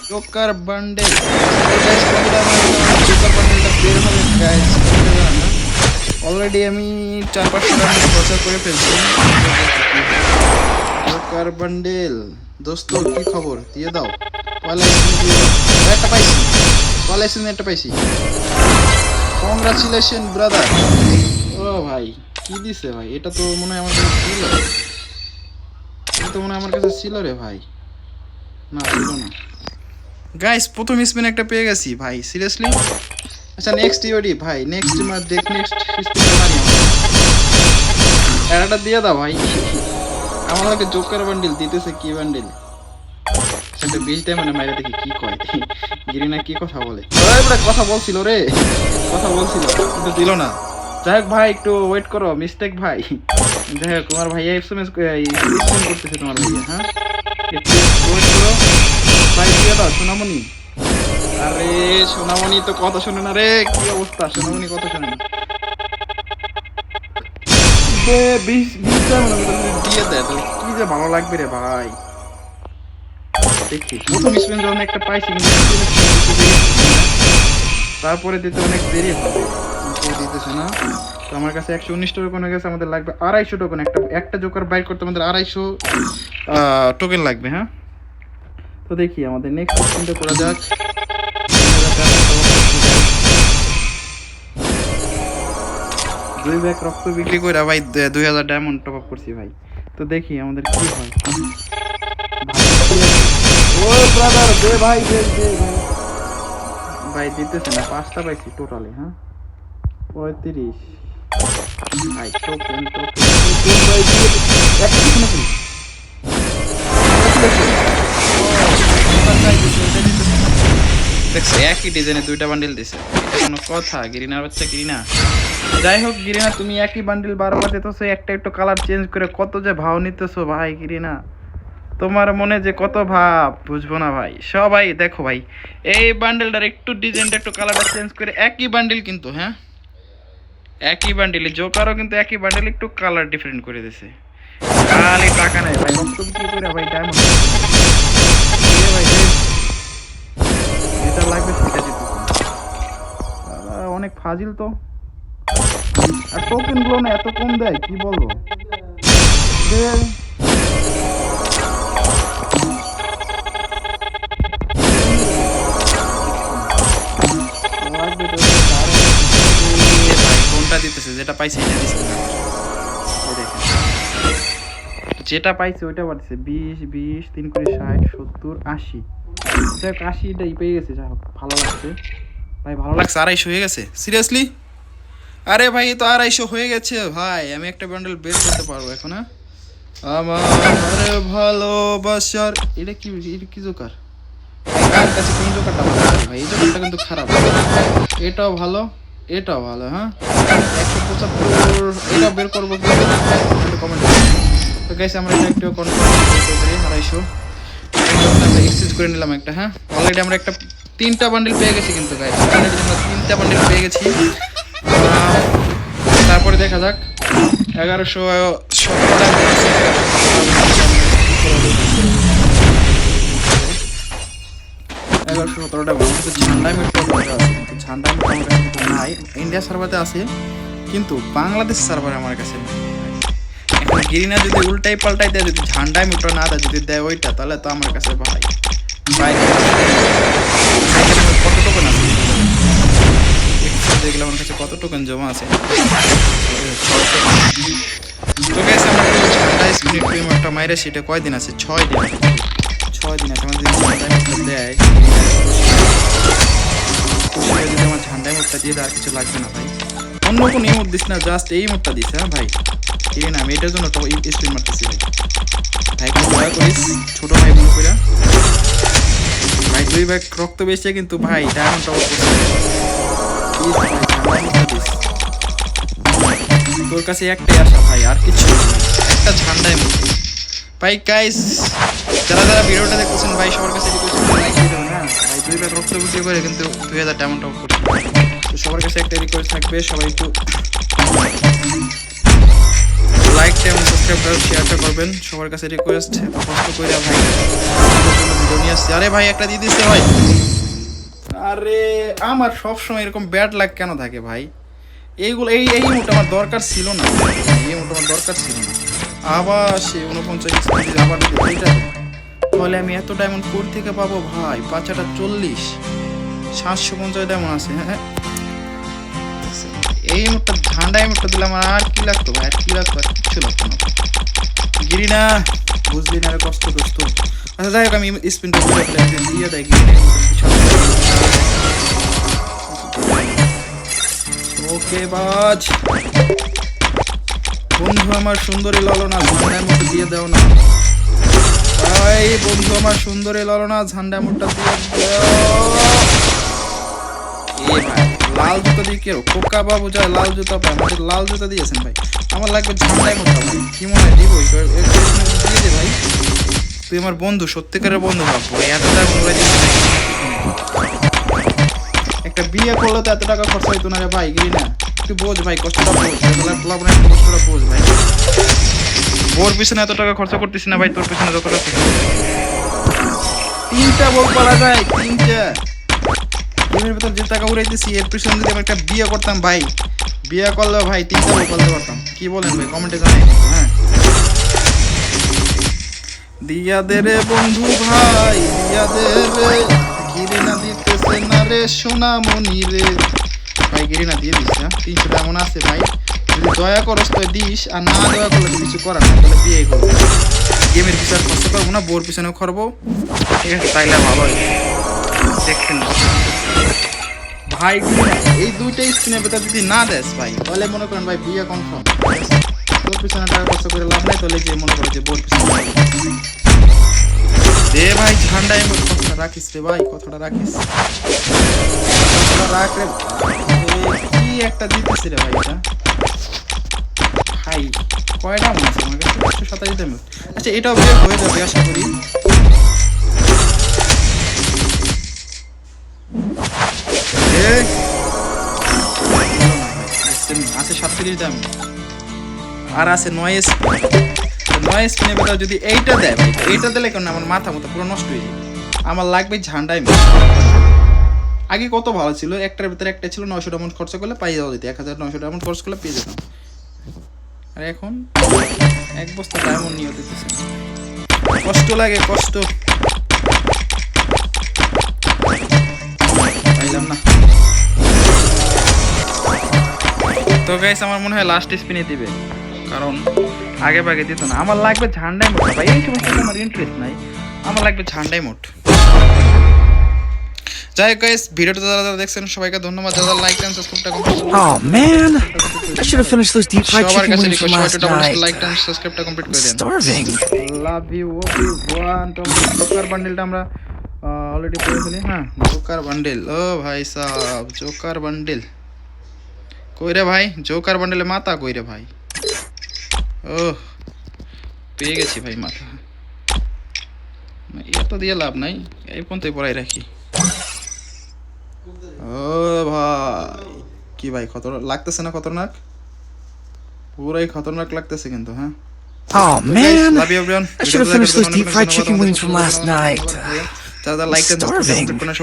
Joker bundle. Guys কতটা Joker বান্ডেলটা বের হবে গাইস না। অলরেডি আমি 4-500 টাকা খরচা করে ফেলছি। জোকার বান্ডেল দোস্ত কি খবর দিয়ে দাও। পয়লা স্পিন দিয়ে দাও। একটা পাইছি, পয়লা স্পিন একটা পাইছি। Congratulation brother. ও ভাই কি দিছে ভাই, এটা তো মনে হয় আমার কাছে ছিল, এটা তো মনে হয় আমার কাছে ছিল রে ভাই। না ছিল না গাইস, প্রথম স্পিন একটা পেয়ে গেছি ভাই সিরিয়াসলি। আচ্ছা নেক্সট ইওডি ভাই, নেক্সট মার দেখ, নেক্সট স্পিন মারি একটা দিয়ে দাও ভাই। আমাকে জোকার বান্ডেল দিতেছে, কি বান্ডেল একটা বেশ দেয় মানে মাইরা দেখি কি কয়। গিরিনা কি কথা বলে, কথা বলছিল রে, কথা বলছিল কিন্তু দিল না। যাই হোক ভাই একটু ওয়েট করো, মিস্টেক ভাই। যাই হোক তোমার ভাইয়া এসএমএস করতেছে তোমার ভাইয়া, হ্যাঁ একটু ওয়েট করো ভাই। দিয়ে দাও সোনামণি। আরে সোনামণি তো কথা শোনে না রে, কি অবস্থা, সোনামণি কথা শোনে না। দিয়ে দেয় তো কি যে ভালো লাগবে রে ভাই। দেখি প্রথম স্পিন যখন একটা পাইছি তারপরে দিতে অনেক দেরি হবে, দিতেছে না। তো আমার কাছে 119 টোকেন হয়ে গেছে, আমাদের লাগবে 250 টোকেন। একটা জোকার বাইর করতে আমাদের 250 টোকেন লাগবে। হ্যাঁ তো দেখি আমাদের নেক্সট স্পিনটা করা যাক। 2 ব্যাগ রক্ত বিক্রি করে ভাই 2000 ডায়মন্ড টপ আপ করছি ভাই। তো দেখি আমাদের কি হয়। ও ব্রাদার দে ভাই, দে দে ভাই। ভাই দিতেছে না, 5টা পাইছি টোটালে। হ্যাঁ 35 ভাই টোকেন ভাই দিয়ে একটা কিছু নাকি দেখছি একই ডিজাইনে 2টা বান্ডিল দিছে, এটা কোনো কথা গিরিনার বাচ্চা গিরিনা। যাই হোক গিরিনা তুমি একই বান্ডিল বারবার দিতেছো, একটা একটু কালার চেঞ্জ করে কত যে ভাও নিতেছো ভাই গিরিনা, তোমার মনে যে কত ভাব বুঝবো না ভাই। সবাই দেখো ভাই এই বান্ডেলটার একটু ডিজাইনটা একটু কালারটা চেঞ্জ করে একই বান্ডেল কিন্তু, হ্যাঁ একই বান্ডেল, জোকারও কিন্তু একই বান্ডেল একটু কালার ডিফারেন্ট করে দিয়েছে। খালি টাকা নাই ভাই, রক্ত বিক্রি করে ভাই ডায়মন্ড ভাই যেটা লাগবে সেটা দিতে। অনেক ফাজিল তো, আর টোকেন গুলো না এত কম দেয় কি বলবো। কোনটা দিতেছে, যেটা পাইছে এটা দিছে না, যেটা পাইছে ওইটা বাড়ছে 20 20 3 করে 60 70 80। যাই হোক 80টাই পেয়ে গেছে, যাই হোক ভালো লাগছে ভাই, ভালো লাগছে। 250 হয়ে গেছে সিরিয়াসলি। আরে ভাই তো 250 হয়ে গেছে ভাই, আমি একটা বান্ডেল বের করতে পারবো এখন। হ্যাঁ আমার ভালোবাসার এটা কি, এটা কি জোকার কার কাছে, কোন জোকারটা ভালো ভাই? এই জোকারটা কিন্তু খারাপ, এটাও ভালো এটাও ভালো। হ্যাঁ 175 এটা বের করবো কমেন্ট। তো গাইস আমরা এটা একটু কন্ট্রোল করতে পারি 250 আমরা এক্সচেঞ্জ করে নিলাম একটা। হ্যাঁ অলরেডি আমরা একটা 3টা বান্ডেল পেয়ে গেছি কিন্তু গাইস, অলরেডি আমরা 3টা বান্ডেল পেয়ে গেছি। তারপরে দেখা যাক 1117 টাকা আছে। নাই ইন্ডিয়া সার্ভারে আছে কিন্তু বাংলাদেশ সার্ভারে আমার কাছে এখন গিরিনা যদি উল্টাই পাল্টাই দেয়, যদি ঝান্ডায় মিটো না দেয়, যদি দেয় ওইটা, তাহলে তো আমার কাছে ভাই কত টোকেন আছে দেখলাম আমার কাছে কত টোকেন জমা আছে। তো গাইস আমরা ঝান্ডা স্পিন একটা মাইরে সেটা কয়দিন আছে, 6 দিন আছে, 6 দিন আছে। আমাদের ঝান্ডায় দেয় যদি আমার ঝান্ডায় মোটটা দিয়ে আর কিছু লাগবে না ভাই, অন্য কোনো ইমোট দিস না, জাস্ট এই মোটটা দিস। হ্যাঁ ভাই কিনে না, আমি এটার জন্য তো স্পিন মারতেছি ভাই। ভাই দয়া করিস ছোট ভাই মনে করে ভাই, 2 ব্যাগ রক্ত বেশি কিন্তু ভাই ডায়মন্ড টপ করছে। তোর কাছে একটাই আশা ভাই, আর কিছু একটা ঝান্ডায় মতো ভাই। গাইস যারা যারা ভিডিওটা দেখতেছেন ভাই সবার কাছে রিকোয়েস্ট লাইক দিয়ে দেবেন। হ্যাঁ ভাই 2 ব্যাগ রক্ত বিক্রি করে কিন্তু 2000 ডায়মন্ড টপ করছে। তো সবার কাছে একটা রিকোয়েস্ট থাকবে, সবাই একটু লাইকটা এবং সাবস্ক্রাইব করে শেয়ারটা করবেন, সবার কাছে রিকোয়েস্ট। কষ্ট করে ভাই নিয়ে আসছি। আরে ভাই একটা দিয়ে দিচ্ছে ভাই। আরে আমার সবসময় এরকম ব্যাড লাগ কেন থাকে ভাই? এইগুলো এই মোট আমার দরকার ছিল না, এই মোট আমার দরকার ছিল না। আবার সে 49 আবার এইটা, তাহলে আমি এত ডায়মন্ড কোর থেকে পাবো ভাই? 5/40 750 ডায়মন্ড আছে। হ্যাঁ এই মোটটা ঠান্ডায় মোটটা দিলাম, আর কি লাগতো ভাই? আর কি লাগতো? আর কিচ্ছু লাগতো না। গিরি না, বুঝলি না, কষ্ট দোস্ত। আচ্ছা যাই হোক, আমি স্পিনটা দিয়ে দেয় গিরি। ওকে বাজ বন্ধু আমার সুন্দরী ললনা, ঝান্ডার মতো দিয়ে দাও না ভাই। বন্ধু আমার সুন্দরী ললনা, ঝান্ডার মতো দিয়ে দাও। এ ভাই লাল জুতো দিয়ে কেউ খোকা বাবু যায় লাল জুতো পায়, আমাদের লাল জুতো দিয়েছেন ভাই। আমার লাগবে ঝান্ডায় মতো ভাই। কি মনে হয় দিব? দিয়ে দে ভাই, তুই আমার বন্ধু, সত্যিকারের বন্ধু ভাববো। এতটা একটা বিয়ে করলে তো এত টাকা খরচ হইতো না রে ভাই। গিরি না, একটু বোঝ ভাই, কষ্টটা বোঝ, কষ্টটা বোঝ ভাই। বোর পিছনে এত টাকা খরচা করতেছি না ভাই, তোর পিছনে যতটা। 3টা বউ পালা যায়, 3টা গেমের ভেতর যে টাকা উড়াইতেছি, এর পিছনে যদি আমি একটা বিয়ে করতাম ভাই, বিয়ে করলেও ভাই 3টা বউ পালতে পারতাম। কি বলেন ভাই? কমেন্টে জানাই কিন্তু। হ্যাঁ দিয়া দে রে বন্ধু ভাই, দিয়া দে রে। গিরি না দিতেছে না রে সোনামণি রে ভাই। গিরি না দিয়ে দিস না, 300 এমন আছে ভাই। যদি দয়া করস তো দিস, আর না দয়া করলে তো কিছু করার না, তাহলে বিয়ে করবো। গেমের পিছনে খরচ করবো না, বোর পিছনেও করবো। ঠিক আছে, তাইলে ভালোই দেখছেন ভাই। এই 2টা স্পিনের ভেতর যদি না দেস ভাই, তাহলে মনে করেন ভাই বিয়ে কনফার্ম। তোর পিছনে টাকা খরচ করে লাভ নাই, তাহলে যে মনে করে যে বোর পিছনে দে ভাই। ঠান্ডায় কথাটা রাখিস রে ভাই, কথাটা রাখিস, কথাটা রাখ রে। কি একটা দিতেছি রে ভাই এটা ভাই। কয়টা মনে আছে আমার কাছে? 127 দাম। আচ্ছা এটাও বিয়ে হয়ে যাবে আশা করি। আছে 37 দাম, আর আছে 9 স্পিন। 9 স্পিনের ভেতর যদি এইটা দেয় ভাই, এইটা দিলে কেন আমার মাথা মতো পুরো নষ্ট হয়ে যায়। আমার লাগবে ঝান্ডাই। আগে কত ভালো ছিল, একটার ভিতরে একটা ছিল, 900 ডায়মন্ড খরচ করলে পাই যাওয়া যেত, 1900 ডায়মন্ড খরচ করলে পেয়ে যেতাম। আর এখন এক বস্তা ডায়মন্ড নিয়ে দিতেছে, কষ্ট লাগে, কষ্ট। পাইলাম না তো গাইস, আমার মনে হয় লাস্ট স্পিনে দিবে, কারণ আগে ভাগে দিত না। আমার লাগবে ঝান্ডাই মোট ভাই, এই সমস্ত আমার ইন্টারেস্ট নাই, আমার লাগবে ঝান্ডাই মোট। যাই হোক গাইস, ভিডিওটা যারা দেখছেন সবাইকে ধন্যবাদ। যারা লাইক এন্ড সাবস্ক্রাইবটা কমপ্লিট করে দেন। Oh man, I should have finished those deep fried সবার chicken কাছে wings রিকোয়েস্ট, from সবাই last একটু night. লাইক এন্ড সাবস্ক্রাইবটা কমপ্লিট করে দেন। Starving. Love you one. তো জোকার বান্ডেলটা আমরা অলরেডি পেয়ে ফেলি। হ্যাঁ জোকার বান্ডেল, ও ভাই সাহেব জোকার বান্ডেল কই রে ভাই? জোকার বান্ডেলে মাথা কই রে ভাই? ও পেয়ে গেছি ভাই মাথা। এত দিয়ে লাভ নাই, এই পর্যন্তই পড়াই রাখি। ও ভাই কি ভাই, খতরনাক লাগতেছে না? খতরনাক, পুরাই খতরনাক লাগতেছে কিন্তু। হ্যাঁ Oh man, love you everyone. I should have finished those deep fried chicken wings from last night. যারা লাইক এন্ড সাবস্ক্রাইব কমপ্লিট করে